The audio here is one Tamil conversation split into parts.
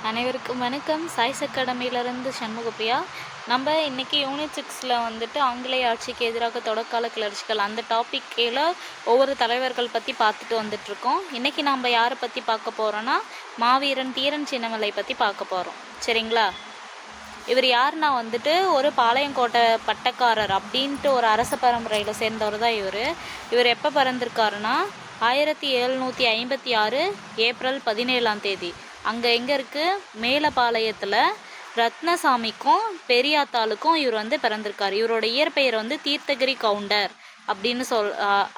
அனைவருக்கும் வணக்கம். சாய்ஸ் அகாடமியிலேருந்து சண்முகப்பிரியா. நம்ம இன்றைக்கி யூனிட் 6ல் வந்துட்டு ஆங்கிலேய ஆட்சிக்கு எதிராக தொடக்கால கிளர்ச்சிகள் அந்த டாபிக் கீழே ஒவ்வொரு தலைவர்கள் பற்றி பார்த்துட்டு வந்துட்ருக்கோம். இன்றைக்கி நம்ம யாரை பற்றி பார்க்க போகிறோன்னா மாவீரன் தீரன் சின்னமலை பற்றி பார்க்க போகிறோம். சரிங்களா? இவர் யாருன்னா வந்துட்டு ஒரு பாளையங்கோட்டை பட்டக்காரர் அப்படின்ட்டு ஒரு அரச பரம்பரையில் சேர்ந்தவர் தான் இவர் எப்போ பிறந்திருக்காருன்னா 1756 ஏப்ரல் 17 அங்கே எங்கே இருக்குது, மேலப்பாளையத்தில் ரத்னசாமிக்கும் பெரியாத்தாளுக்கும் இவர் வந்து பிறந்திருக்கார். இவரோட இயற்பெயர் வந்து தீர்த்தகிரி கவுண்டர் அப்படின்னு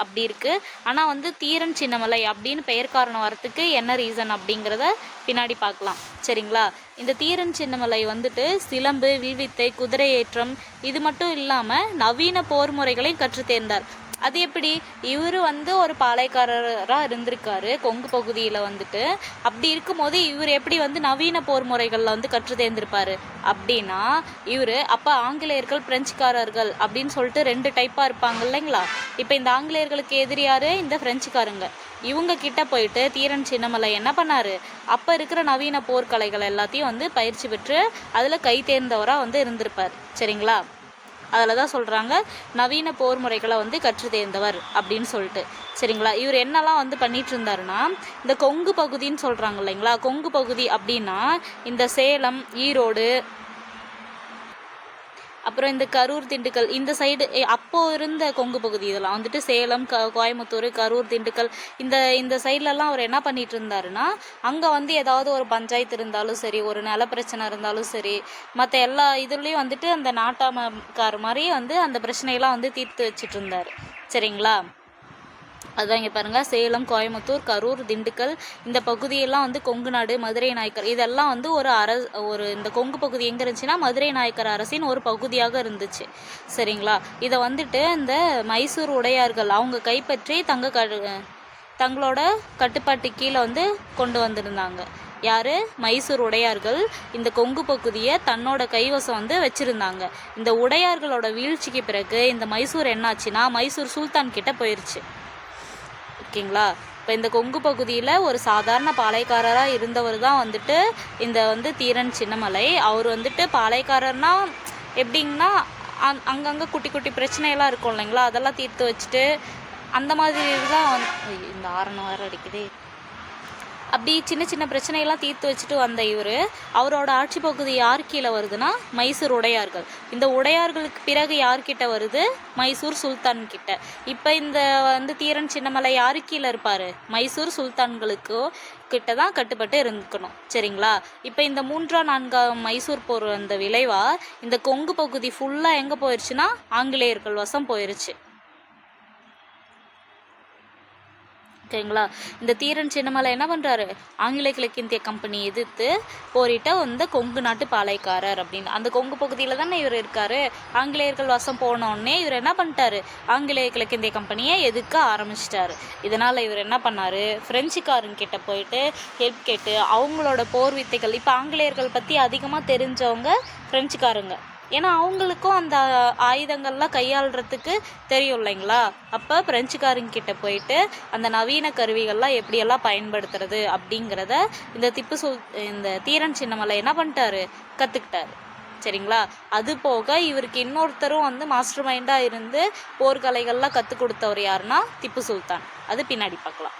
அப்படி இருக்குது. ஆனால் வந்து தீரன் சின்னமலை அப்படின்னு பெயர் காரணம் வரத்துக்கு என்ன ரீசன் அப்படிங்கிறத பின்னாடி பார்க்கலாம். சரிங்களா? இந்த தீரன் சின்னமலை வந்துட்டு சிலம்பு, வில்வித்தை, குதிரை ஏற்றம் இது மட்டும் இல்லாமல் நவீன போர் முறைகளையும் கற்று தேர்ந்தார். அது எப்படி? இவர் வந்து ஒரு பாளையக்காரராக இருந்திருக்காரு கொங்கு பகுதியில் வந்துட்டு. அப்படி இருக்கும்போது இவர் எப்படி வந்து நவீன போர் முறைகளில் வந்து கற்று தேர்ந்திருப்பார் அப்படின்னா, இவர் அப்போ ஆங்கிலேயர்கள் பிரெஞ்சுக்காரர்கள் அப்படின்னு சொல்லிட்டு 2 டைப்பாக இருப்பாங்க இல்லைங்களா? இப்போ இந்த ஆங்கிலேயர்களுக்கு எதிரியார் இந்த பிரெஞ்சுக்காரங்க. இவங்க கிட்ட போயிட்டு தீரன் சின்னமலை என்ன பண்ணார், அப்போ இருக்கிற நவீன போர்க்கலைகள் எல்லாத்தையும் வந்து பயிற்சி பெற்று அதில் கை தேர்ந்தவராக வந்து இருந்திருப்பார். சரிங்களா? அதில் தான் சொல்கிறாங்க நவீன போர் முறைகளை வந்து கற்று தேர்ந்தவர் அப்படின்னு சொல்லிட்டு. சரிங்களா? இவர் என்னெல்லாம் வந்து பண்ணிட்டு இருந்தாருன்னா, இந்த கொங்கு பகுதின்னு சொல்கிறாங்க இல்லைங்களா? கொங்கு பகுதி அப்படின்னா இந்த சேலம், ஈரோடு, அப்புறம் இந்த கரூர், திண்டுக்கல் இந்த சைடு அப்போது இருந்த கொங்கு பகுதி இதெல்லாம் வந்துட்டு சேலம், கோயம்புத்தூர், கரூர், திண்டுக்கல் இந்த சைட்லலாம் அவர் என்ன பண்ணிட்டு இருந்தாருன்னா, அங்கே வந்து ஏதாவது ஒரு பஞ்சாயத்து இருந்தாலும் சரி, ஒரு நில பிரச்சனை இருந்தாலும் சரி, மற்ற எல்லா இதுலேயும் வந்துட்டு அந்த நாட்டாமக்கார மாதிரி வந்து அந்த பிரச்சனையெல்லாம் வந்து தீர்த்து வச்சுட்டு இருந்தார். சரிங்களா? அதுதான் இங்கே பாருங்கள், சேலம், கோயம்புத்தூர், கரூர், திண்டுக்கல் இந்த பகுதியெல்லாம் வந்து கொங்கு நாடு, மதுரை நாயக்கர் இதெல்லாம் வந்து ஒரு இந்த கொங்கு பகுதி எங்கே இருந்துச்சுன்னா மதுரை நாயக்கர் அரசின் ஒரு பகுதியாக இருந்துச்சு. சரிங்களா? இதை வந்துட்டு இந்த மைசூர் உடையார்கள் அவங்க கைப்பற்றி தங்களோட கட்டுப்பாட்டு கீழே வந்து கொண்டு வந்திருந்தாங்க. யார்? மைசூர் உடையார்கள் இந்த கொங்கு பகுதியை தன்னோட கைவசம் வந்து வச்சுருந்தாங்க. இந்த உடையார்களோட வீழ்ச்சிக்கு பிறகு இந்த மைசூர் என்னாச்சுன்னா மைசூர் சுல்தான் கிட்ட போயிடுச்சு. ஓகேங்களா? இப்போ இந்த கொங்கு பகுதியில் ஒரு சாதாரண பாளையக்காரராக இருந்தவர் தான் வந்துட்டு இந்த வந்து தீரன் சின்னமலை. அவர் வந்துட்டு பாளையக்காரர்னா எப்படிங்கன்னா அங்கங்கே குட்டி குட்டி பிரச்சனையெல்லாம் இருக்கும் இல்லைங்களா? அதெல்லாம் தீர்த்து வச்சுட்டு அந்த மாதிரி தான் இந்த ஆரணம் வேறு அடிக்குது. அப்படி சின்ன சின்ன பிரச்சனையெல்லாம் தீர்த்து வச்சுட்டு வந்த அவரோட ஆட்சி பகுதி யார் கீழே வருதுன்னா மைசூர் உடையார்கள். இந்த உடையார்களுக்கு பிறகு யார்கிட்ட வருது? மைசூர் சுல்தான் கிட்ட. இப்போ இந்த வந்து தீரன் சின்னமலை யாரு கீழே இருப்பார்? மைசூர் சுல்தான்களுக்கு கிட்ட தான் கட்டுப்பட்டு இருந்துக்கணும். சரிங்களா? இப்போ இந்த 3ஆம் 4ஆம் மைசூர் போர் அந்த விளைவா இந்த கொங்கு பகுதி ஃபுல்லாக எங்கே போயிடுச்சுன்னா ஆங்கிலேயர்கள் வசம் போயிடுச்சு. ஓகேங்களா? இந்த தீரன் சின்னமலை என்ன பண்ணுறாரு, ஆங்கிலேய கிழக்கிந்திய கம்பெனி எதிர்த்து போரிட்ட இந்த கொங்கு நாட்டு பாளையக்காரர் அப்படின்னு அந்த கொங்கு பகுதியில் தானே இவர் இருக்கார். ஆங்கிலேயர்கள் வசம் போனோடனே இவர் என்ன பண்ணிட்டாரு, ஆங்கிலேய கிழக்கிந்திய கம்பெனியை எதிர்க்க ஆரம்பிச்சிட்டாரு. இதனால் இவர் என்ன பண்ணார், ஃப்ரெஞ்சுக்காரங்கிட்ட போயிட்டு ஹெல்ப் கேட்டு அவங்களோட போர் வித்தைகள், இப்போ ஆங்கிலேயர்கள் பற்றி அதிகமாக தெரிஞ்சவங்க ஃப்ரெஞ்சுக்காரங்க. ஏன்னா அவங்களுக்கும் அந்த ஆயுதங்கள்லாம் கையாளுறதுக்கு தெரியும் இல்லைங்களா? அப்போ பிரெஞ்சுக்காரங்கிட்ட போயிட்டு அந்த நவீன கருவிகள்லாம் எப்படியெல்லாம் பயன்படுத்துறது அப்படிங்கிறத இந்த தீரன் சின்னமலை என்ன பண்ணிட்டாரு, கற்றுக்கிட்டாரு. சரிங்களா? அது போக இவருக்கு இன்னொருத்தரும் வந்து மாஸ்டர் மைண்டாக இருந்து போர்க்கலைகள்லாம் கற்றுக் கொடுத்தவர் யாருன்னா திப்பு சுல்தான். அது பின்னாடி பார்க்கலாம்.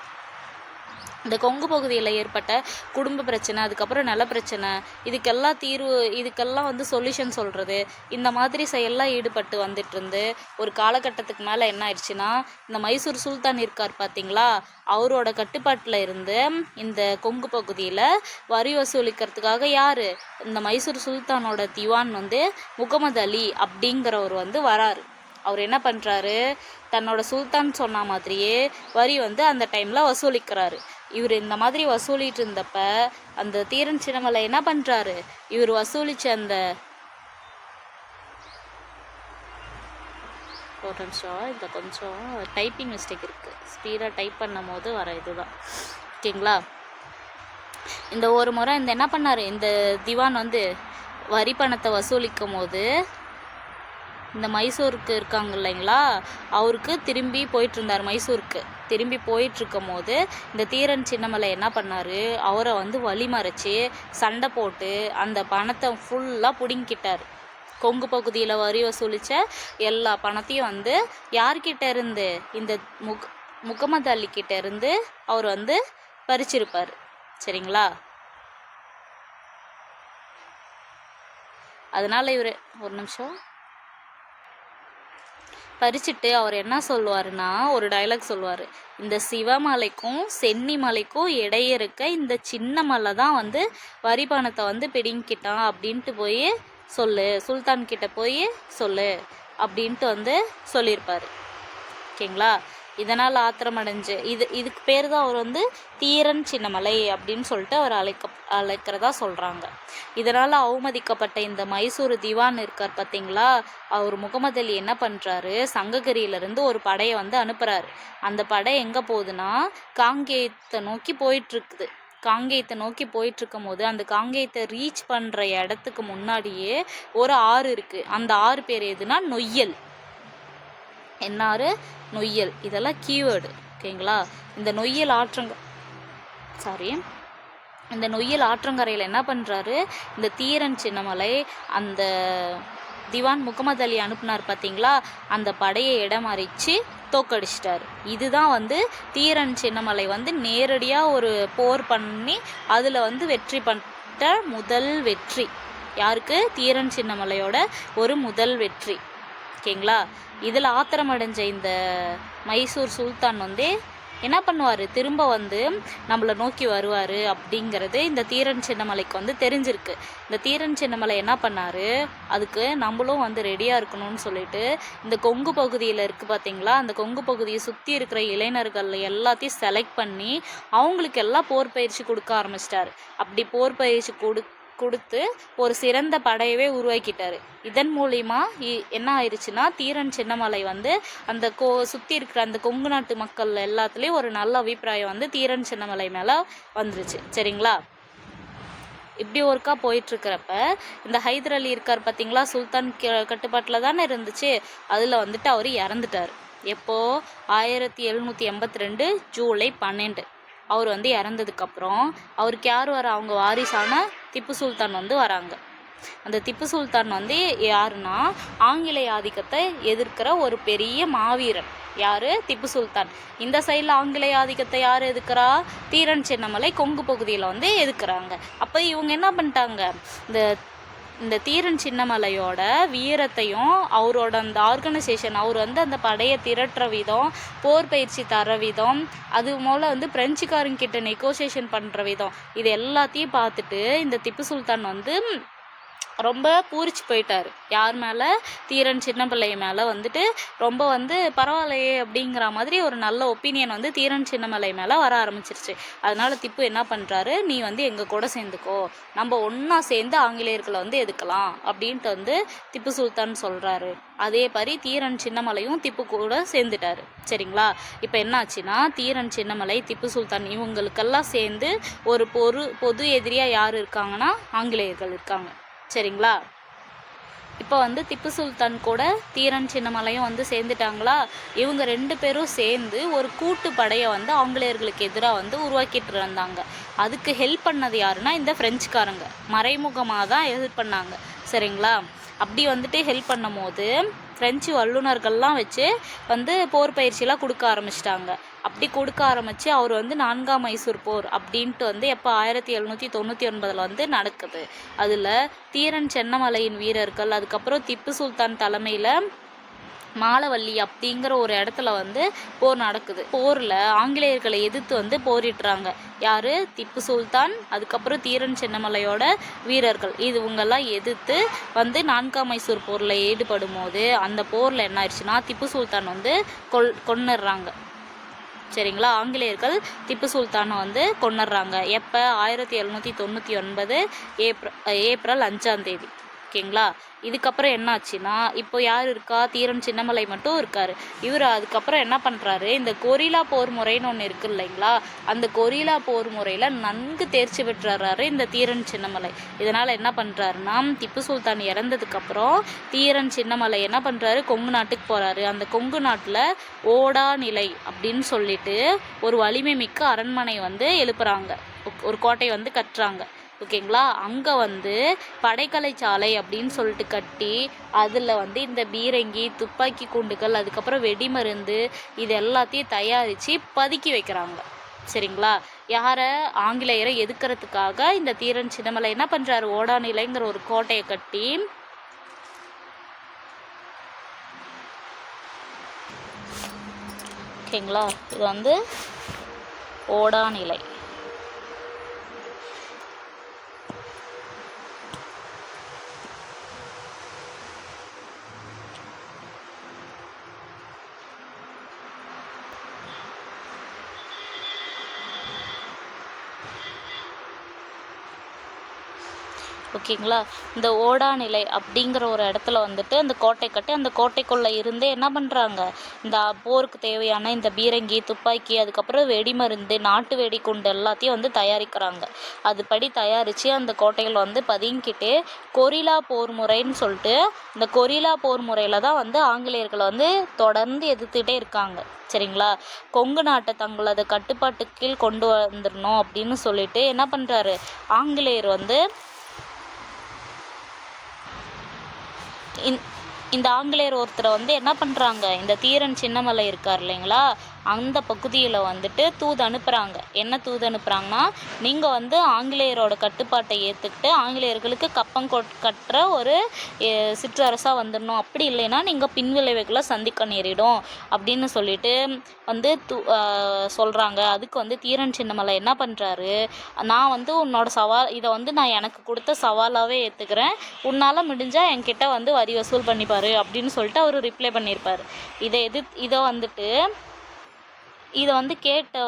இந்த கொங்கு பகுதியில் ஏற்பட்ட குடும்ப பிரச்சனை, அதுக்கப்புறம் நில பிரச்சனை, இதுக்கெல்லாம் வந்து சொல்யூஷன் சொல்கிறது, இந்த மாதிரி செயல்லாம் ஈடுபட்டு வந்துட்டு இருந்து ஒரு காலகட்டத்துக்கு மேலே என்ன ஆயிடுச்சுன்னா, இந்த மைசூர் சுல்தான் இருக்கார் பார்த்தீங்களா, அவரோட கட்டுப்பாட்டில் இருந்து இந்த கொங்கு பகுதியில் வரி வசூலிக்கிறதுக்காக யார், இந்த மைசூர் சுல்தானோட திவான் வந்து முகமது அலி அப்படிங்கிறவர் வந்து வராரு. அவர் என்ன பண்ணுறாரு, தன்னோட சுல்தான் சொன்ன மாதிரியே வரி வந்து அந்த டைமில் வசூலிக்கிறாரு. இவர் இந்த மாதிரி வசூலிட்டு இருந்தப்ப அந்த தீரன் சின்னமலை என்ன பண்ணுறாரு, இவர் வசூலித்த அந்த ஒரு நிமிஷம், இந்த கொஞ்சம் டைப்பிங் மிஸ்டேக் இருக்குது, ஸ்பீடாக டைப் பண்ணும் போது வர இதுதான். ஓகேங்களா? இந்த ஒரு முறை என்ன பண்ணார், இந்த திவான் வந்து வரி பணத்தை வசூலிக்கும் போது இந்த மைசூருக்கு இருக்காங்க இல்லைங்களா, அவருக்கு திரும்பி போயிட்டு இருந்தார். மைசூருக்கு திரும்பி போயிட்டுருக்கும் போது இந்த தீரன் சின்னமலை என்ன பண்ணார், அவரை வந்து வழிமறைச்சி சண்டை போட்டு அந்த பணத்தை ஃபுல்லாக பிடுங்கிக்கிட்டார். கொங்கு பகுதியில் வரி வசூலித்த எல்லா பணத்தையும் வந்து யார்கிட்ட இருந்து, இந்த முகமது அலி கிட்ட இருந்து அவர் வந்து பறிச்சிருப்பார். சரிங்களா? அதனால் இவர் ஒரு நிமிஷம் பறிச்சுட்டு அவர் என்ன சொல்லுவாருன்னா, ஒரு டைலாக் சொல்லுவார், இந்த சிவமலைக்கும் சென்னிமலைக்கும் இடையே இருக்க இந்த சின்ன மலை தான் வந்து வரி பணத்தை வந்து பிடிங்கிட்டான் அப்படின்ட்டு போய் சொல்லு, சுல்தான் கிட்ட போய் சொல்லு அப்படின்ட்டு வந்து சொல்லியிருப்பார். ஓகேங்களா? இதனால் ஆத்திரமடைஞ்சு இதுக்கு பேர் தான் அவர் வந்து தீரன் சின்னமலை அப்படின்னு சொல்லிட்டு அவர் அழைக்கிறதா சொல்கிறாங்க. இதனால் அவமதிக்கப்பட்ட இந்த மைசூர் திவான் இருக்கார் பார்த்தீங்களா, அவர் முகமது அலி என்ன பண்ணுறாரு, சங்ககிரியிலேருந்து ஒரு படையை வந்து அனுப்புகிறாரு. அந்த படை எங்கே போகுதுன்னா காங்கேயத்தை நோக்கி போயிட்டுருக்குது. காங்கேயத்தை நோக்கி போயிட்டுருக்கும் போது அந்த காங்கேயத்தை ரீச் பண்ணுற இடத்துக்கு முன்னாடியே ஒரு ஆறு இருக்குது. அந்த ஆறு பேர் எதுனா நொய்யல். என்னாறு? நொய்யல். இதெல்லாம் கீவேர்டு. ஓகேங்களா? இந்த நொய்யல் ஆற்றங்கரையில் என்ன பண்ணுறாரு, இந்த தீரன் சின்னமலை அந்த திவான் முகமது அலி அனுப்புனார் பார்த்தீங்களா, அந்த படையை இடமறித்து தோக்கடிச்சிட்டார். இதுதான் வந்து தீரன் சின்னமலை வந்து நேரடியாக ஒரு போர் பண்ணி அதில் வந்து வெற்றி பண்ண முதல் வெற்றி. யாருக்கு? தீரன் சின்னமலையோட ஒரு முதல் வெற்றி. ஓகேங்களா? இதில் ஆத்திரமடைஞ்ச இந்த மைசூர் சுல்தான் வந்து என்ன பண்ணுவார், திரும்ப வந்து நம்மளை நோக்கி வருவார் அப்படிங்கிறது இந்த தீரன் சின்னமலைக்கு வந்து தெரிஞ்சிருக்கு. இந்த தீரன் சின்னமலை என்ன பண்ணார், அதுக்கு நம்மளும் வந்து ரெடியாக இருக்கணும்னு சொல்லிட்டு இந்த கொங்கு பகுதியில் இருக்குது பார்த்தீங்களா, அந்த கொங்கு பகுதியை சுற்றி இருக்கிற இளைஞர்கள் எல்லாத்தையும் செலக்ட் பண்ணி அவங்களுக்கு எல்லாம் போர் பயிற்சி கொடுக்க ஆரம்பிச்சிட்டாரு. அப்படி போர் பயிற்சி கொடுத்து ஒரு சிறந்த படையவே உருவாக்கிட்டார். இதன் மூலிமா என்ன ஆயிடுச்சுன்னா, தீரன் சின்னமலை வந்து அந்த சுற்றி இருக்கிற அந்த கொங்கு நாட்டு மக்கள் எல்லாத்துலேயும் ஒரு நல்ல அபிப்பிராயம் வந்து தீரன் சின்னமலை மேலே வந்துருச்சு. சரிங்களா? இப்படி ஒருக்கா போயிட்டுருக்கிறப்ப இந்த ஹைதர் அலி இருக்கார் பார்த்தீங்களா, சுல்தான் கட்டுப்பாட்டில் தானே இருந்துச்சு. அதில் வந்துட்டு அவர் இறந்துட்டார். எப்போது? 1782 ஜூலை 12 அவர் வந்து இறந்ததுக்கப்புறம் அவருக்கு யார் வர, அவங்க வாரிசான திப்பு சுல்தான் வந்து வராங்க. அந்த திப்பு சுல்தான் வந்து யாருன்னா ஆங்கிலேய ஆதிக்கத்தை எதிர்க்கிற ஒரு பெரிய மாவீரன். யார்? திப்பு சுல்தான். இந்த சைடில் ஆங்கிலேய ஆதிக்கத்தை யார் எதிர்க்கிறா? தீரன் சின்னமலை கொங்கு பகுதியில் வந்து எதிர்க்கிறாங்க. அப்போ இவங்க என்ன பண்ணிட்டாங்க, இந்த தீரன் சின்னமலையோட வீரத்தையும் அவரோட அந்த ஆர்கனைசேஷன், அவர் வந்து அந்த படையை திரட்டுற விதம், போர் பயிற்சி தர விதம், அது மூலம் வந்து பிரெஞ்சுக்காரங்கிட்ட நெகோசியேஷன் பண்ணுற விதம், இது எல்லாத்தையும் பார்த்துட்டு இந்த திப்பு சுல்தான் வந்து ரொம்ப பூரிச்சு போயிட்டார். யார் மேலே? தீரன் சின்னமலை மேலே வந்துட்டு ரொம்ப வந்து பரவாயில்லையே அப்படிங்கிற மாதிரி ஒரு நல்ல ஒப்பீனியன் வந்து தீரன் சின்னமலை மேலே வர ஆரம்பிச்சிருச்சு. அதனால் திப்பு என்ன பண்ணுறாரு, நீ வந்து எங்கள் கூட சேர்ந்துக்கோ, நம்ம ஒன்றா சேர்ந்து ஆங்கிலேயர்களை வந்து எதுக்கலாம் அப்படின்ட்டு வந்து திப்பு சுல்தான் சொல்கிறாரு. அதே மாதிரி தீரன் சின்னமலையும் திப்பு கூட சேர்ந்துட்டாரு. சரிங்களா? இப்போ என்னாச்சுன்னா, தீரன் சின்னமலை திப்பு சுல்தான் இவங்களுக்கெல்லாம் சேர்ந்து ஒரு பொது எதிரியாக யார் இருக்காங்கன்னா ஆங்கிலேயர்கள் இருக்காங்க. சரிங்களா? இப்போ வந்து திப்பு சுல்தான் கூட தீரன் சின்னமலையும் வந்து சேர்ந்துட்டாங்களா. இவங்க 2 பேரும் சேர்ந்து ஒரு கூட்டு படையை வந்து ஆங்கிலேயர்களுக்கு எதிராக வந்து உருவாக்கிட்டு இருந்தாங்க. அதுக்கு ஹெல்ப் பண்ணது யாருன்னா இந்த பிரெஞ்சுக்காரங்க. மறைமுகமாக தான் ஹெல்ப் பண்ணாங்க. சரிங்களா? அப்படி வந்துட்டு ஹெல்ப் பண்ணும் போது பிரெஞ்சு வல்லுநர்கள்லாம் வச்சு வந்து போர் பயிற்சியெலாம் கொடுக்க ஆரம்பிச்சிட்டாங்க. அப்படி கொடுக்க ஆரம்பித்து அவர் வந்து 4ஆம் மைசூர் போர் அப்படின்ட்டு வந்து எப்போ 1799 வந்து நடக்குது. அதில் தீரன் சின்னமலையின் வீரர்கள், அதுக்கப்புறம் திப்பு சுல்தான் தலைமையில் மாலவல்லி அப்படிங்கிற ஒரு இடத்துல வந்து போர் நடக்குது. போரில் ஆங்கிலேயர்களை எதிர்த்து வந்து போரிட்டுறாங்க. யார்? திப்பு சுல்தான், அதுக்கப்புறம் தீரன் சின்னமலையோட வீரர்கள். இவங்கெல்லாம் எதிர்த்து வந்து 4ஆம் மைசூர் போரில் ஈடுபடும் போது அந்த போரில் என்ன ஆயிடுச்சுன்னா, திப்பு சுல்தான் வந்து கொன்னுடுறாங்க. சரிங்களா? ஆங்கிலேயர்கள் திப்பு சுல்தானை வந்து கொன்னுடுறாங்க. எப்போ? 1799 ஏப்ரல் 5ஆம் தேதி. ஓகேங்களா. இதுக்கப்புறம் என்ன ஆச்சுன்னா, இப்போ யார் இருக்கா, தீரன் சின்னமலை மட்டும் இருக்காரு. இவர் அதுக்கப்புறம் என்ன பண்ணுறாரு, இந்த கொரில்லா போர் முறைன்னு ஒன்று இருக்கு இல்லைங்களா, அந்த கொரில்லா போர் முறையில் நன்கு தேர்ச்சி பெற்றுறாரு இந்த தீரன் சின்னமலை. இதனால் என்ன பண்ணுறாருன்னா, திப்பு சுல்தான் இறந்ததுக்கப்புறம் தீரன் சின்னமலை என்ன பண்ணுறாரு, கொங்கு நாட்டுக்கு போகிறாரு. அந்த கொங்கு நாட்டில் ஓடா நிலை அப்படின்னு சொல்லிட்டு ஒரு வலிமை மிக்க அரண்மனை வந்து எழுப்புறாங்க, ஒரு கோட்டை வந்து கட்டுறாங்க. ஓகேங்களா. அங்கே வந்து படைக்கலை சாலை அப்படின்னு சொல்லிட்டு கட்டி அதில் வந்து இந்த பீரங்கி, துப்பாக்கி குண்டுகள், அதுக்கப்புறம் வெடிமருந்து இது எல்லாத்தையும் தயாரித்து பதுக்கி வைக்கிறாங்க. சரிங்களா. யாரை, ஆங்கிலேயரை எதுக்கிறதுக்காக இந்த தீரன் சின்னமலை என்ன பண்ணுறாரு, ஓடாநிலைங்கிற ஒரு கோட்டையை கட்டி ஓகேங்களா. இது வந்து ஓடாநிலை. ஓகேங்களா. இந்த ஓடாநிலை அப்படிங்கிற ஒரு இடத்துல வந்துட்டு அந்த கோட்டை கட்டி அந்த கோட்டைக்குள்ளே இருந்து என்ன பண்ணுறாங்க, இந்த போருக்கு தேவையான இந்த பீரங்கி, துப்பாக்கி, அதுக்கப்புறம் வெடிமருந்து, நாட்டு வெடிகுண்டு எல்லாத்தையும் வந்து தயாரிக்கிறாங்க. அதுபடி தயாரித்து அந்த கோட்டையில் வந்து பதுங்கிட்டு கொரில்லா போர் முறைன்னு சொல்லிட்டு இந்த கொரில்லா போர் முறையில் தான் வந்து ஆங்கிலேயர்களை வந்து தொடர்ந்து எதிர்த்துக்கிட்டே இருக்காங்க. சரிங்களா. கொங்கு நாட்டை தங்களது கட்டுப்பாட்டுக்கு கீழ் கொண்டு வந்துடணும் அப்படின்னு சொல்லிட்டு என்ன பண்ணுறாரு, ஆங்கிலேயர் வந்து இந்த ஆங்கிலேயர் ஒருத்தரை வந்து என்ன பண்ணுறாங்க, இந்த தீரன் சின்னமலை இருக்கார் இல்லைங்களா, அந்த பகுதியில் வந்துட்டு தூது அனுப்புகிறாங்க. என்ன தூது அனுப்புகிறாங்கன்னா, நீங்கள் வந்து ஆங்கிலேயரோட கட்டுப்பாட்டை ஏற்றுக்கிட்டு ஆங்கிலேயர்களுக்கு கப்பம் கட்டுற ஒரு சிற்றரசாக வந்துடணும், அப்படி இல்லைன்னா நீங்கள் பின்விளைவுகளை சந்திக்க நேரிடும் அப்படின்னு சொல்லிட்டு வந்து சொல்கிறாங்க. அதுக்கு வந்து தீரன் சின்னமலை என்ன பண்ணுறாரு, நான் வந்து உன்னோட சவால், இதை வந்து நான் எனக்கு கொடுத்த சவாலாகவே ஏற்றுக்கிறேன், உன்னால் முடிஞ்சால் என்கிட்ட வந்து வரி வசூல் பண்ணிப்பார் அப்படின்னு சொல்லிட்டு அவர் ரிப்ளை பண்ணியிருப்பார். இதை வந்து கேட்ட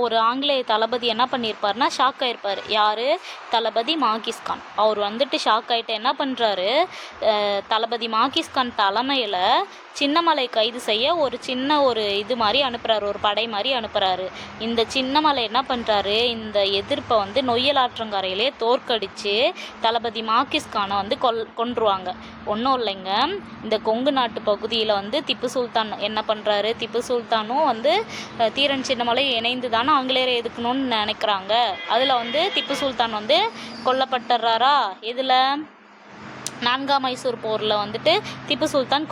ஒரு ஆங்கிலேய தளபதி என்ன பண்ணியிருப்பார்னா ஷாக் ஆகிருப்பார். யார், தளபதி மாகிஸ்கான். அவர் வந்துட்டு ஷாக் ஆகிட்டு என்ன பண்ணுறாரு, தளபதி மாகிஸ்கான் தலைமையில் சின்னமலை கைது செய்ய ஒரு இது மாதிரி அனுப்புகிறாரு, ஒரு படை மாதிரி அனுப்புகிறாரு. இந்த சின்னமலை என்ன பண்ணுறாரு, இந்த எதிர்ப்பை வந்து நொய்யல் ஆற்றங்கரையிலே தோற்கடித்து தளபதி மாகிஸ்கானை வந்து கொன்றுவாங்க. ஒன்றும் இல்லைங்க, இந்த கொங்கு நாட்டு பகுதியில் வந்து திப்பு சுல்தான் என்ன பண்ணுறாரு, திப்பு சுல்தானும் வந்து தீரன் சின்னமலை இணைந்து தானே ஆங்கிலேயரை எதுக்கணும்னு நினைக்கிறாங்க. அதில் வந்து திப்பு சுல்தான் வந்து கொல்லப்பட்டுறாரா, இதில் 4ஆம் மைசூர் போரில் வந்துட்டு திப்பு சுல்தான்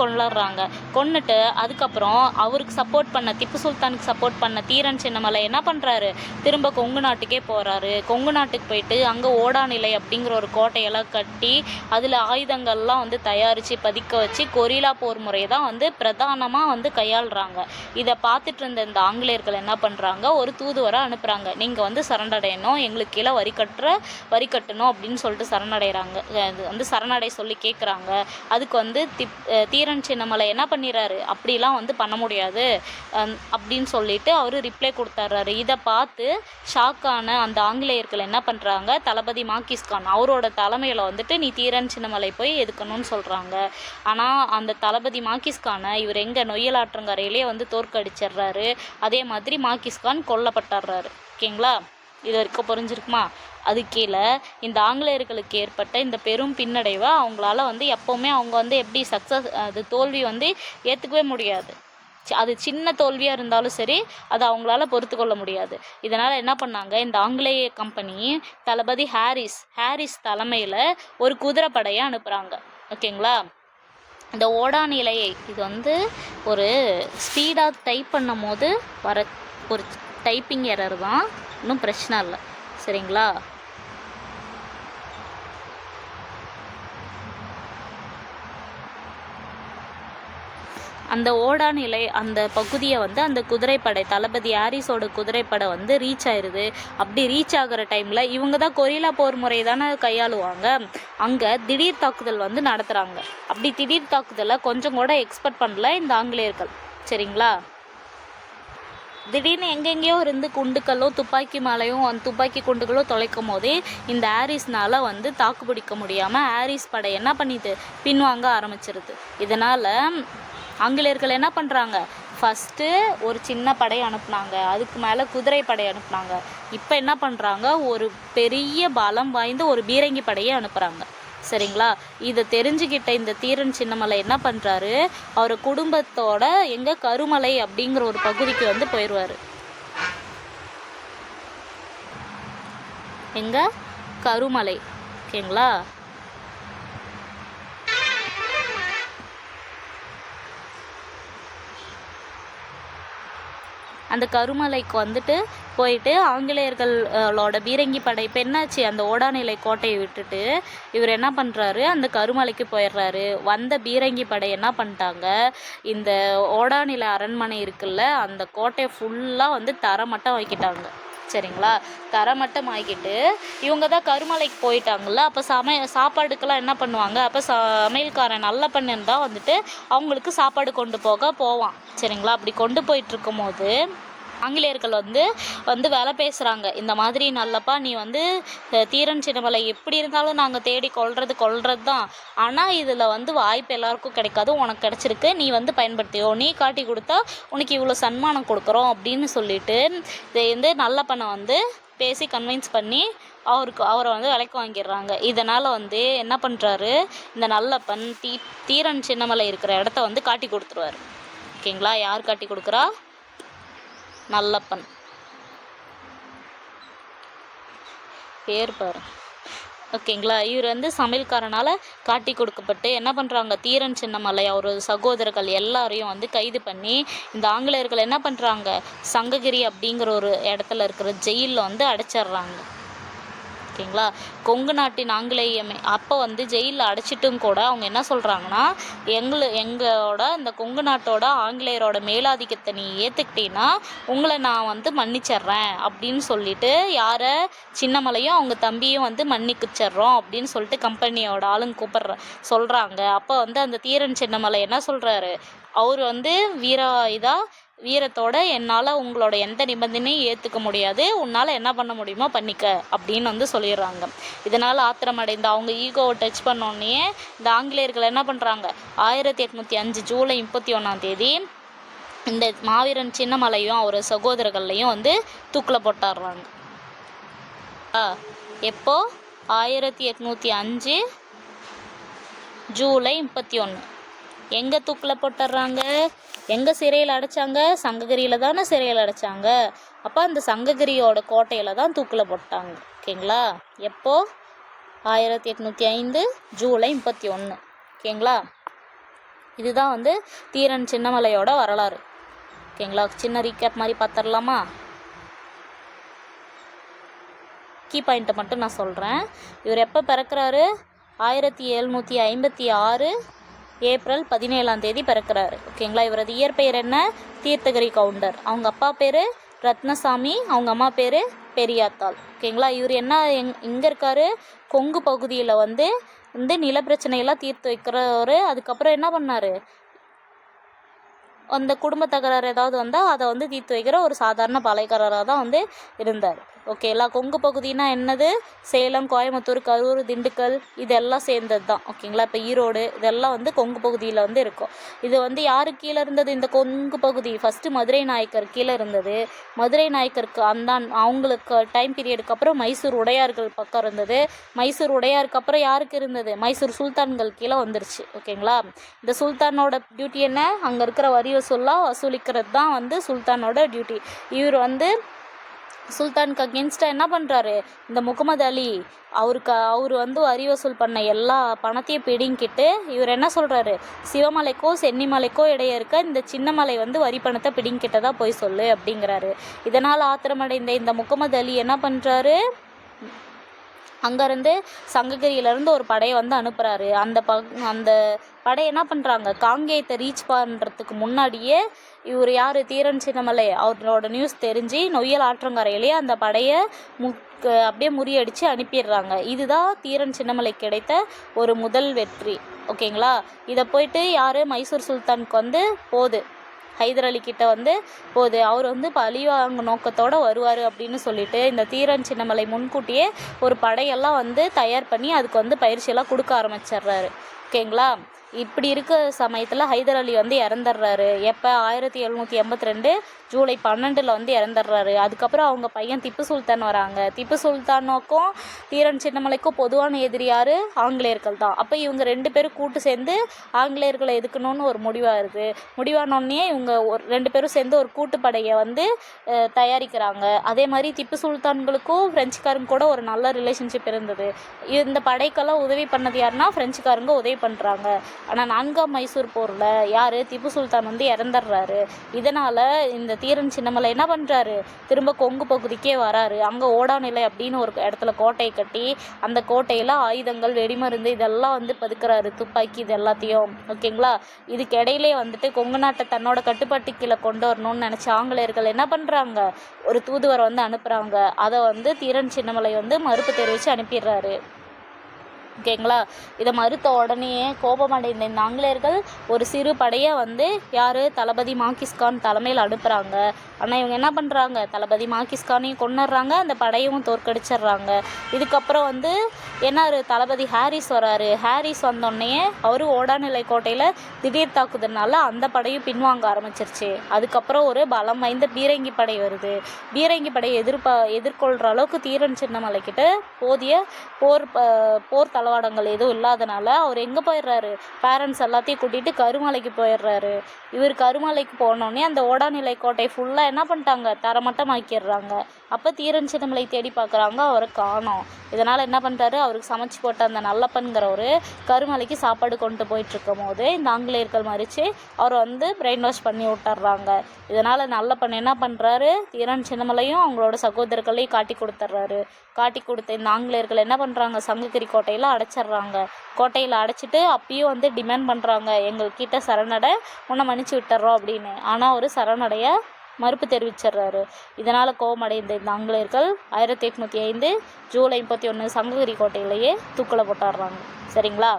கொன்னுட்டு அதுக்கப்புறம் அவருக்கு சப்போர்ட் பண்ண, திப்பு சுல்தானுக்கு சப்போர்ட் பண்ண தீரன் சின்னமலை என்ன பண்ணுறாரு, திரும்ப கொங்கு நாட்டுக்கே போகிறாரு. கொங்கு நாட்டுக்கு போயிட்டு அங்கே ஓடாநிலை அப்படிங்கிற ஒரு கோட்டையெல்லாம் கட்டி அதில் ஆயுதங்கள்லாம் வந்து தயாரித்து பதுக்க வச்சு கொரில்லா போர் முறையை தான் வந்து பிரதானமாக வந்து கையாளுறாங்க. இதை பார்த்துட்டு இருந்த இந்த ஆங்கிலேயர்கள் என்ன பண்ணுறாங்க, ஒரு தூதுவரை அனுப்புகிறாங்க, நீங்கள் வந்து சரணடையணும், எங்களுக்கு கீழே வரி கட்டணும் அப்படின்னு சொல்லிட்டு சரணடைகிறாங்க. வந்து சரணடை சொல்லி கேட்குறாங்க. அதுக்கு வந்து தீரன் சின்னமலை என்ன பண்ணிடுறாரு, அப்படிலாம் வந்து பண்ண முடியாது அப்படின்னு சொல்லிட்டு அவர் ரிப்ளை கொடுத்துட்றாரு. இதை பார்த்து ஷாக்கான அந்த ஆங்கிலேயர்கள் என்ன பண்ணுறாங்க, தளபதி மாகிஸ்கான் அவரோட தலைமையில் வந்துட்டு நீ தீரன் சின்னமலை போய் எதுக்கணும்னு சொல்கிறாங்க. ஆனால் அந்த தளபதி மாகிஸ்கானை இவர் எங்கே, நொய்யல் ஆற்றங்கரையிலே வந்து தோற்கடிச்சிடுறாரு. அதே மாதிரி மாகிஸ்கான் கொல்லப்பட்டுறாரு. ஓகேங்களா. இது வரைக்கும் புரிஞ்சிருக்குமா. அது கீழே இந்த ஆங்கிலேயர்களுக்கு ஏற்பட்ட இந்த பெரும் பின்னடைவை அவங்களால வந்து எப்போவுமே அவங்க வந்து எப்படி அது தோல்வி வந்து ஏற்றுக்கவே முடியாது. அது சின்ன தோல்வியாக இருந்தாலும் சரி, அதை அவங்களால பொறுத்து கொள்ள முடியாது. இதனால் என்ன பண்ணாங்க, இந்த ஆங்கிலேய கம்பெனி தளபதி ஹாரிஸ் தலைமையில் ஒரு குதிரைப்படையை அனுப்புகிறாங்க. ஓகேங்களா. இந்த ஓடாநிலையை இது வந்து ஒரு ஸ்பீடாக டைப் பண்ணும் போது வர ஒரு டைப்பிங் எரர் தான், இன்னும் பிரச்சனை இல்லை. சரிங்களா. அந்த ஓடாநிலை அந்த பகுதியை வந்து அந்த குதிரைப்படை தளபதி ஹாரிஸோட குதிரைப்படை வந்து ரீச் ஆயிடுது. அப்படி ரீச் ஆகிற டைமில் இவங்க தான் கொரில்லா போர் முறை தானே கையாளுவாங்க. அங்கே திடீர் தாக்குதல் வந்து நடத்துகிறாங்க. அப்படி திடீர் தாக்குதலை கொஞ்சம் கூட எக்ஸ்பெக்ட் பண்ணல இந்த ஆங்கிலேயர்கள். சரிங்களா. திடீர்னு எங்கெங்கேயோ இருந்து குண்டுகளோ துப்பாக்கி மேலேயும் துப்பாக்கி குண்டுகளோ தொலைக்கும் போதே இந்த ஆரிஸ்னால் வந்து தாக்கு பிடிக்க முடியாமல் ஆரிஸ் படை என்ன பண்ணிது, பின்வாங்க ஆரம்பிச்சிருது. இதனால் ஆங்கிலேயர்கள் என்ன பண்ணுறாங்க, ஃபஸ்ட்டு ஒரு சின்ன படை அனுப்புனாங்க, அதுக்கு மேலே குதிரை படை அனுப்புனாங்க. இப்போ என்ன பண்ணுறாங்க, ஒரு பெரிய பலம் வாய்ந்த ஒரு பீரங்கி படையை அனுப்புகிறாங்க. சரிங்களா? இதை தெரிஞ்சுக்கிட்ட இந்த தீரன் சின்னமலை என்ன பண்ணுறாரு, அவர் குடும்பத்தோட எங்கே கருமலை அப்படிங்கிற ஒரு பகுதிக்கு வந்து போயிடுவார். எங்க கருமலை. ஓகேங்களா? அந்த கருமலைக்கு வந்துட்டு போயிட்டு ஆங்கிலேயர்களோட பீரங்கி படை இப்போ என்னாச்சு, அந்த ஓடாநிலை கோட்டையை விட்டுட்டு இவர் என்ன பண்ணுறாரு, அந்த கருமலைக்கு போயிடுறாரு. வந்த பீரங்கி படை என்ன பண்ணிட்டாங்க, இந்த ஓடாநிலை அரண்மனை இருக்குல்ல, அந்த கோட்டையை ஃபுல்லாக வந்து தரமட்டம் வைக்கிட்டாங்க. சரிங்களா? தரமட்டம் ஆகிக்கிட்டு இவங்க தான் கருமலைக்கு போயிட்டாங்கல்ல, அப்போ சாப்பாடுக்கெல்லாம் என்ன பண்ணுவாங்க, அப்போ சமையல்காரன் நல்ல பண்ணன் தான் வந்துட்டு அவங்களுக்கு சாப்பாடு கொண்டு போவான். சரிங்களா? அப்படி கொண்டு போயிட்டு இருக்கும் போது ஆங்கிலேயர்கள் வந்து வேலை பேசுகிறாங்க. இந்த மாதிரி நல்லப்பா, நீ வந்து தீரன் சின்னமலை எப்படி இருந்தாலும் நாங்கள் தேடி கொள்றது தான், ஆனால் இதில் வந்து வாய்ப்பு எல்லாருக்கும் கிடைக்காது, உனக்கு கிடச்சிருக்கு, நீ வந்து பயன்படுத்தியோ, நீ காட்டி கொடுத்தா உனக்கு இவ்வளோ சன்மானம் கொடுக்குறோம் அப்படின்னு சொல்லிட்டு இதை வந்து நல்ல பண்ண வந்து பேசி கன்வின்ஸ் பண்ணி அவரை வந்து விலைக்கு வாங்கிடுறாங்க. இதனால் வந்து என்ன பண்ணுறாரு, இந்த நல்லப்பன் தீரன் சின்னமலை இருக்கிற இடத்த வந்து காட்டி கொடுத்துருவார். ஓகேங்களா? யார் காட்டி கொடுக்குறா, நல்லப்பன் பேர் பாரு. ஓகேங்களா? இவர் வந்து சமையல்காரனால் காட்டி கொடுக்கப்பட்டு என்ன பண்ணுறாங்க, தீரன் சின்னமலை அவர் சகோதரர்கள் எல்லாரையும் வந்து கைது பண்ணி இந்த ஆங்கிலேயர்கள் என்ன பண்ணுறாங்க, சங்ககிரி அப்படிங்கிற ஒரு இடத்துல இருக்கிற ஜெயிலில் வந்து அடைச்சிட்றாங்க. ஓகேங்களா? கொங்கு நாட்டின் ஆங்கிலேயமே அப்போ வந்து ஜெயிலில் அடைச்சிட்டும் கூட அவங்க என்ன சொல்கிறாங்கன்னா, எங்களோட இந்த கொங்கு நாட்டோட ஆங்கிலேயரோட மேலாதிக்கத்தை நீ ஏற்றுக்கிட்டீங்கன்னா உங்களை நான் வந்து மன்னிச்சிட்றேன் அப்படின்னு சொல்லிட்டு யாரை, சின்னமலையும் அவங்க தம்பியும் வந்து மன்னிச்சிட்றோம் அப்படின்னு சொல்லிட்டு கம்பெனியோட ஆளுங்க சொல்கிறாங்க. அப்போ வந்து அந்த தீரன் சின்னமலை என்ன சொல்கிறாரு, அவர் வந்து வீரத்தோட என்னால் உங்களோட எந்த நிபந்தனையும் ஏற்றுக்க முடியாது, உன்னால் என்ன பண்ண முடியுமோ பண்ணிக்க அப்படின்னு வந்து சொல்லிடுறாங்க. இதனால் ஆத்திரமடைந்த அவங்க ஈகோவை டச் பண்ணோன்னே இந்த ஆங்கிலேயர்கள் என்ன பண்ணுறாங்க, 1805 ஜூலை 31 இந்த மாவீரன் சின்னமலையும் அவர் சகோதரர்களையும் வந்து தூக்கில் போட்டாடுறாங்க. எப்போ 1805 ஜூலை 31 எங்கே தூக்கில் போட்டுடுறாங்க, எங்கே சிறையில் அடைச்சாங்க, சங்ககிரியில் தானே சிறையில் அடைச்சாங்க. அப்போ அந்த சங்ககிரியோட கோட்டையில் தான் தூக்கில் போட்டாங்க. ஓகேங்களா? எப்போ 1805 ஜூலை 31. ஓகேங்களா? இதுதான் வந்து தீரன் சின்னமலையோட வரலாறு. ஓகேங்களா? சின்ன ரீகேப் மாதிரி பார்த்துடலாமா? கீ பாயிண்ட்டை மட்டும் நான் சொல்கிறேன். இவர் எப்போ பிறக்கிறாரு, 1756 ஏப்ரல் 17 பிறக்கிறாரு. ஓகேங்களா? இவரது இயற்பெயர் என்ன, தீர்த்தகிரி கவுண்டர். அவங்க அப்பா பேர் ரத்னசாமி, அவங்க அம்மா பேர் பெரியாத்தாள். ஓகேங்களா? இவர் என்ன இங்கே இருக்காரு, கொங்கு பகுதியில் வந்து நிலப்பிரச்சனையெல்லாம் தீர்த்து வைக்கிறவர். அதுக்கப்புறம் என்ன பண்ணார், அந்த குடும்ப தகராறு ஏதாவது வந்தால் அதை வந்து தீர்த்து வைக்கிற ஒரு சாதாரண பாளையக்காரராக தான் வந்து இருந்தார். ஓகேங்களா? கொங்கு பகுதினா என்னது, சேலம், கோயம்புத்தூர், கரூர், திண்டுக்கல் இதெல்லாம் சேர்ந்தது தான். ஓகேங்களா? இப்போ ஈரோடு இதெல்லாம் வந்து கொங்கு பகுதியில் வந்து இருக்கும். இது வந்து யாரு கீழே இருந்தது, இந்த கொங்கு பகுதி ஃபஸ்ட்டு மதுரை நாயக்கர் கீழே இருந்தது. மதுரை நாயக்கருக்கு அவங்களுக்கு டைம் பீரியடுக்கு அப்புறம் மைசூர் உடையார்கள் பக்கம் இருந்தது. மைசூர் உடையாருக்கு அப்புறம் யாருக்கு இருந்தது, மைசூர் சுல்தான்கள் கீழே வந்துருச்சு. ஓகேங்களா? இந்த சுல்தானோட டியூட்டி என்ன, அங்கே இருக்கிற வரி வசூலிக்கிறது தான் வந்து சுல்தானோட டியூட்டி. இவர் வந்து சுல்தானுக்கு அகேன்ஸ்டாக என்ன பண்ணுறாரு, இந்த முகமது அலி அவர் வந்து வரி வசூல் பண்ண எல்லா பணத்தையும் பிடிங்கிட்டு இவர் என்ன சொல்கிறாரு, சிவமலைக்கோ சென்னிமலைக்கோ இடையே இருக்க இந்த சின்னமலை வந்து வரி பணத்தை பிடிங்கிட்டதா போய் சொல்லு அப்படிங்கிறாரு. இதனால் ஆத்திரமடைந்த இந்த முகமது அலி என்ன பண்ணுறாரு, அங்கேருந்து சங்ககிரியிலேருந்து ஒரு படையை வந்து அனுப்புகிறாரு. அந்த படை என்ன பண்ணுறாங்க, காங்கேயத்தை ரீச் பண்ணுறதுக்கு முன்னாடியே இவர் யார், தீரன் சின்னமலை அவரோட நியூஸ் தெரிஞ்சு நொய்யல் ஆற்றங்கரையிலேயே அந்த படையை அப்படியே முறியடித்து அனுப்பிடுறாங்க. இதுதான் தீரன் சின்னமலை கிடைத்த ஒரு முதல் வெற்றி. ஓகேங்களா? இதை போயிட்டு யார், மைசூர் சுல்தானுக்கு வந்து போகுது. ஹைதர் அலி கிட்ட வந்து போகுது. அவர் வந்து பழிவாங்க நோக்கத்தோடு வருவார் அப்படின்னு சொல்லிட்டு இந்த தீரன் சின்னமலை முன்கூட்டியே ஒரு படையெல்லாம் வந்து தயார் பண்ணி அதுக்கு வந்து பயிற்சியெல்லாம் கொடுக்க ஆரம்பிச்சிடுறாரு. ஓகேங்களா. இப்படி இருக்க சமயத்தில் ஹைதர் அலி வந்து இறந்துடுறாரு. எப்போ 1782 ஜூலை 12 வந்து இறந்துடுறாரு. அதுக்கப்புறம் அவங்க பையன் திப்பு சுல்தான் வராங்க. திப்பு சுல்தானுக்கும் தீரன் சின்னமலைக்கும் பொதுவான எதிரி யார்? ஆங்கிலேயர்கள் தான். அப்போ இவங்க 2 பேரும் கூட்டு சேர்ந்து ஆங்கிலேயர்களை எதுக்கணும்னு ஒரு முடிவாகுது. முடிவானோடனே இவங்க 2 பேரும் சேர்ந்து ஒரு கூட்டுப்படையை வந்து தயாரிக்கிறாங்க. அதே மாதிரி திப்பு சுல்தான்களுக்கும் ஃப்ரெஞ்சுக்காரங்க கூட ஒரு நல்ல ரிலேஷன்ஷிப் இருந்தது. இந்த படைக்கெல்லாம் உதவி பண்ணது யாருன்னா ஃப்ரெஞ்சுக்காரங்க உதவி பண்ணுறாங்க. ஆனால் 4ஆம் மைசூர் போரில் யார்? திப்பு சுல்தான் வந்து இறந்துடுறாரு. இதனால் இந்த தீரன் சின்னமலை என்ன பண்ணுறாரு? திரும்ப கொங்கு பகுதிக்கே வராரு. அங்கே ஓடாநிலை அப்படின்னு ஒரு இடத்துல கோட்டையை கட்டி அந்த கோட்டையில் ஆயுதங்கள், வெடிமருந்து இதெல்லாம் வந்து பதுக்குறாரு. துப்பாக்கி இது எல்லாத்தையும். ஓகேங்களா. இதுக்கு இடையிலே வந்துட்டு கொங்கு நாட்டை தன்னோட கட்டுப்பாட்டு கீழே கொண்டு வரணும்னு நினச்ச ஆங்கிலேயர்கள் என்ன பண்ணுறாங்க? ஒரு தூதுவரை வந்து அனுப்புகிறாங்க. அதை வந்து தீரன் சின்னமலை வந்து மறுப்பு தெரிவித்து அனுப்பிடுறாரு. ஓகேங்களா. இதை மறுத்த உடனே கோபமடைந்த இந்த ஆங்கிலேயர்கள் ஒரு சிறு படையை வந்து யார்? தளபதி மாக்கிஸ்கான் தலைமையில் அனுப்புகிறாங்க. ஆனால் இவங்க என்ன பண்ணுறாங்க? தளபதி மாக்கிஸ்கானையும் கொண்டுடுறாங்க, அந்த படையும் தோற்கடிச்சிடுறாங்க. இதுக்கப்புறம் வந்து என்ன, தளபதி ஹாரிஸ் வராரு. ஹாரிஸ் வந்தோடனே அவர் ஓடாநிலை கோட்டையில் திடீர் தாக்குதல்னால அந்த படையும் பின்வாங்க ஆரம்பிச்சிருச்சு. அதுக்கப்புறம் ஒரு பலம் வாய்ந்த பீரங்கி படை வருது. பீரங்கி படையை எதிர்கொள்கிற அளவுக்கு தீரன் சின்னமலைக்கிட்ட போதிய போர் தளவாடங்கள் எதுவும் இல்லாதனால அவர் எங்கே போயிடுறாரு? பேரண்ட்ஸ் எல்லாத்தையும் கூட்டிகிட்டு கருமலைக்கு போயிடுறாரு. இவர் கருமலைக்கு போனோடனே அந்த ஓடாநிலை கோட்டை ஃபுல்லாக என்ன பண்ணிட்டாங்க? தரமட்டமாக்கிடுறாங்க. அப்போ தீரன் சின்னமலை தேடி பார்க்குறாங்க, அவரை காணோம். இதனால் என்ன பண்ணுறாரு? அவருக்கு சமைச்சு போட்ட அந்த நல்லப்பன்கிற ஒரு கருமலைக்கு சாப்பாடு கொண்டு போயிட்டுருக்கும் போது இந்த ஆங்கிலேயர்கள் மறித்து அவரை வந்து பிரெயின் வாஷ் பண்ணி விட்டுறாங்க. இதனால் நல்லப்பன் என்ன பண்ணுறாரு? தீரன் சின்னமலையும் அவங்களோட சகோதரர்களையும் காட்டி கொடுத்துட்றாரு. காட்டி கொடுத்த இந்த ஆங்கிலேயர்கள் என்ன பண்ணுறாங்க? சங்ககிரி கோட்டையில் அடைச்சிட்றாங்க. கோட்டையில் அடைச்சிட்டு அப்பயும் வந்து டிமாண்ட் பண்ணுறாங்க, எங்கள்கிட்ட சரணடை, உன்னை மன்னிச்சு விட்டுறோம் அப்படின்னு. ஆனால் அவர் சரணடைய மறுப்பு தெரிவிச்சிடுறாரு. இதனால் கோபமடைந்த இந்த ஆங்கிலேயர்கள் 1805 ஜூலை 31 சங்ககிரி கோட்டையிலேயே தூக்கில் போட்டுடுறாங்க. சரிங்களா.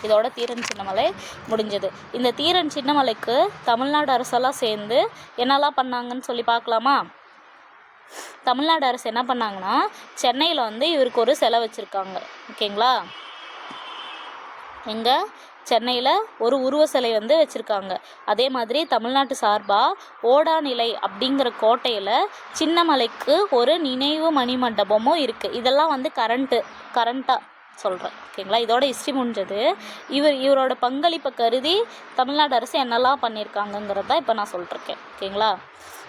இதோட தீரன் சின்னமலை முடிஞ்சது. இந்த தீரன் சின்னமலைக்கு தமிழ்நாடு அரசெல்லாம் சேர்ந்து என்னெல்லாம் பண்ணாங்கன்னு சொல்லி பார்க்கலாமா? தமிழ்நாடு அரசு என்ன பண்ணாங்கன்னா, சென்னையில் வந்து இவருக்கு ஒரு சிலை வச்சுருக்காங்க. ஓகேங்களா. எங்கே? சென்னையில் ஒரு உருவ சிலை வந்து வச்சுருக்காங்க. அதே மாதிரி தமிழ்நாட்டு சார்பாக ஓடாநிலை அப்படிங்கிற கோட்டையில் சின்னமலைக்கு ஒரு நினைவு மணிமண்டபமும் இருக்குது. இதெல்லாம் வந்து கரண்ட்டாக சொல்கிறேன். ஓகேங்களா. இதோட ஹிஸ்ட்ரி முடிஞ்சது. இவரோட பங்களிப்பை கருதி தமிழ்நாடு அரசு என்னெல்லாம் பண்ணியிருக்காங்கங்கிறது தான் இப்போ நான் சொல்லிருக்கேன். ஓகேங்களா.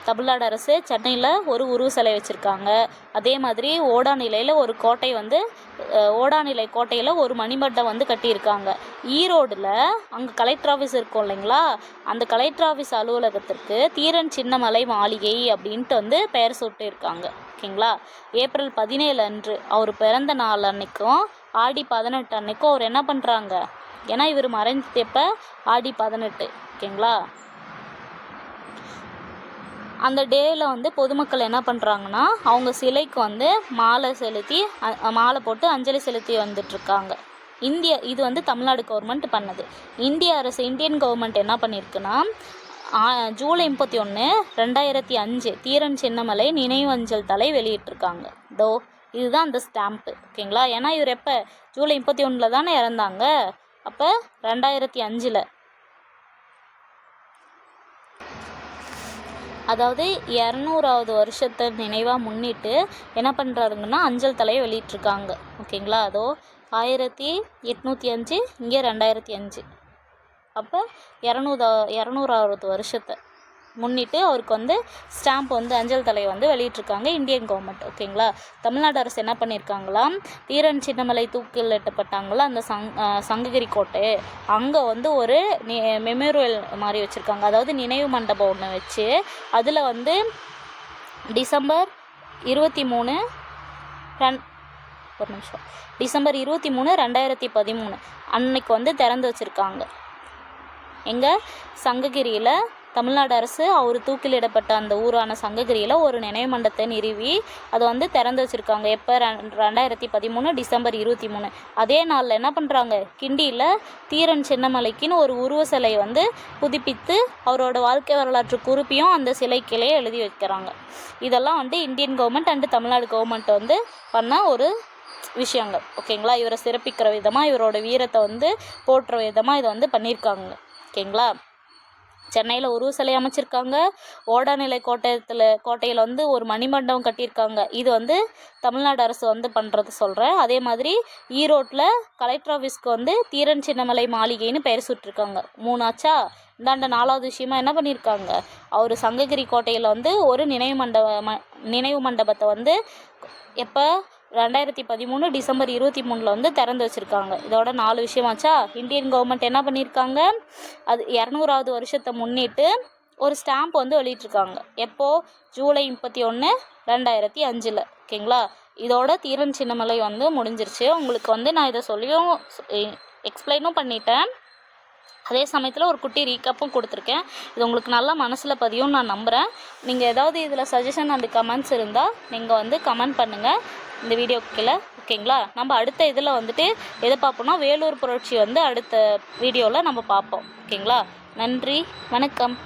தமிழ்நாடு அரசு சென்னையில் ஒரு உருவ சிலை வச்சுருக்காங்க. அதே மாதிரி ஓடாநிலையில் ஒரு கோட்டை வந்து ஓடாநிலை கோட்டையில் ஒரு மணிமண்டபம் வந்து கட்டியிருக்காங்க. ஈரோடில் அங்கே கலெக்டர் ஆஃபீஸ் இருக்கும் இல்லைங்களா, அந்த கலெக்டர் ஆஃபீஸ் அலுவலகத்திற்கு தீரன் சின்னமலை மாளிகை அப்படின்ட்டு வந்து பெயர் சூட்டியிருக்காங்க. ஓகேங்களா. ஏப்ரல் 17 அன்று அவர் பிறந்த நாள் அன்னைக்கும் ஆடி 18 அன்னைக்கும் அவர் என்ன பண்ணுறாங்க? ஏன்னா இவர் மறைஞ்சப்ப ஆடி 18. ஓகேங்களா. அந்த டேயில் வந்து பொதுமக்கள் என்ன பண்ணுறாங்கன்னா, அவங்க சிலைக்கு வந்து மாலை போட்டு அஞ்சலி செலுத்தி வந்துட்டுருக்காங்க. இது வந்து தமிழ்நாடு கவர்மெண்ட் பண்ணது. இந்தியன் கவர்மெண்ட் என்ன பண்ணியிருக்குன்னா, ஜூலை 31, 2005 தீரன் சின்னமலை நினைவஞ்சல் தலை வெளியிட்டிருக்காங்க. இதுதான் அந்த ஸ்டாம்ப்பு. ஓகேங்களா. ஏன்னா இவர் எப்போ? ஜூலை 31 தானே இறந்தாங்க. அப்போ 2005, அதாவது 200வது வருஷத்தை நினைவாக முன்னிட்டு என்ன பண்ணுறாருங்கன்னா அஞ்சல் தலையை வெளியிட்ருக்காங்க. ஓகேங்களா. 1805, இங்கே 2005. அப்போ 200வது வருஷத்தை முன்னிட்டு அவருக்கு வந்து ஸ்டாம்ப் வந்து அஞ்சல் தலையை வந்து வெளியிட்ருக்காங்க இந்தியன் கவர்மெண்ட். ஓகேங்களா. தமிழ்நாடு அரசு என்ன பண்ணியிருக்காங்களாம், தீரன் சின்னமலை தூக்கில் எட்டப்பட்டாங்களா அந்த சங்ககிரி கோட்டை, அங்கே வந்து ஒரு மெமோரியல் மாதிரி வச்சுருக்காங்க. அதாவது நினைவு மண்டபம் ஒன்று வச்சு அதில் வந்து டிசம்பர் 23, 2013 அன்னைக்கு வந்து திறந்து வச்சுருக்காங்க. எங்கே? சங்ககிரியில் தமிழ்நாடு அரசு அவர் தூக்கிலிடப்பட்ட அந்த ஊரான சங்ககிரியில் ஒரு நினைவு மண்டபத்தை நிறுவி அதை வந்து திறந்து வச்சுருக்காங்க. எப்போ 2013 டிசம்பர் 23. அதே நாளில் என்ன பண்ணுறாங்க, கிண்டியில் தீரன் சின்னமலைக்குன்னு ஒரு உருவ சிலை வந்து புதுப்பித்து அவரோட வாழ்க்கை வரலாற்று குறிப்பையும் அந்த சிலைக்கிலே எழுதி வைக்கிறாங்க. இதெல்லாம் வந்து Indian government and Tamil Nadu government வந்து பண்ண ஒரு விஷயங்கள். ஓகேங்களா, இவரை சிறப்பிக்கிற விதமாக, இவரோட வீரத்தை வந்து போற்றுற விதமாக இதை வந்து பண்ணியிருக்காங்க. ஓகேங்களா, சென்னையில் உருவ சிலை அமைச்சிருக்காங்க. ஓடாநிலை கோட்டையில் வந்து ஒரு மணிமண்டபம் கட்டியிருக்காங்க. இது வந்து தமிழ்நாடு அரசு வந்து பண்ணுறது சொல்கிறேன். அதே மாதிரி ஈரோட்டில் கலெக்டர் ஆஃபீஸ்க்கு வந்து தீரன் சின்னமலை மாளிகைன்னு பெயர் சூட்டிருக்காங்க. 3 ஆச்சா. இந்தாண்ட 4வது விஷயமா என்ன பண்ணியிருக்காங்க, அவர் சங்ககிரி கோட்டையில் வந்து ஒரு நினைவு மண்டபத்தை வந்து எப்போ 2013 டிசம்பர் 23 வந்து திறந்து வச்சுருக்காங்க. இதோட 4 விஷயமாச்சா. இந்தியன் கவர்மெண்ட் என்ன பண்ணியிருக்காங்க, அது 200வது வருஷத்தை முன்னிட்டு ஒரு ஸ்டாம்ப் வந்து வெளியிட்டிருக்காங்க. எப்போது, ஜூலை 31, 2005. ஓகேங்களா, இதோட தீரன் சின்னமலை வந்து முடிஞ்சிருச்சு. உங்களுக்கு வந்து நான் இதை சொல்லியும் எக்ஸ்பிளைனும் பண்ணிட்டேன். அதே சமயத்தில் ஒரு குட்டி ரீகப்பும் கொடுத்துருக்கேன். இது உங்களுக்கு நல்லா மனசில் பதியும்னு நான் நம்புகிறேன். நீங்கள் ஏதாவது இதில் சஜஷன் அண்ட் கமெண்ட்ஸ் இருந்தால் நீங்கள் வந்து கமெண்ட் பண்ணுங்கள் இந்த வீடியோக்கு கீழே. ஓகேங்களா, நம்ம அடுத்த இதில் வந்துட்டு எதை பார்ப்போம்னா வேலூர் புரட்சி வந்து அடுத்த வீடியோவில் நம்ம பார்ப்போம். ஓகேங்களா, நன்றி, வணக்கம்.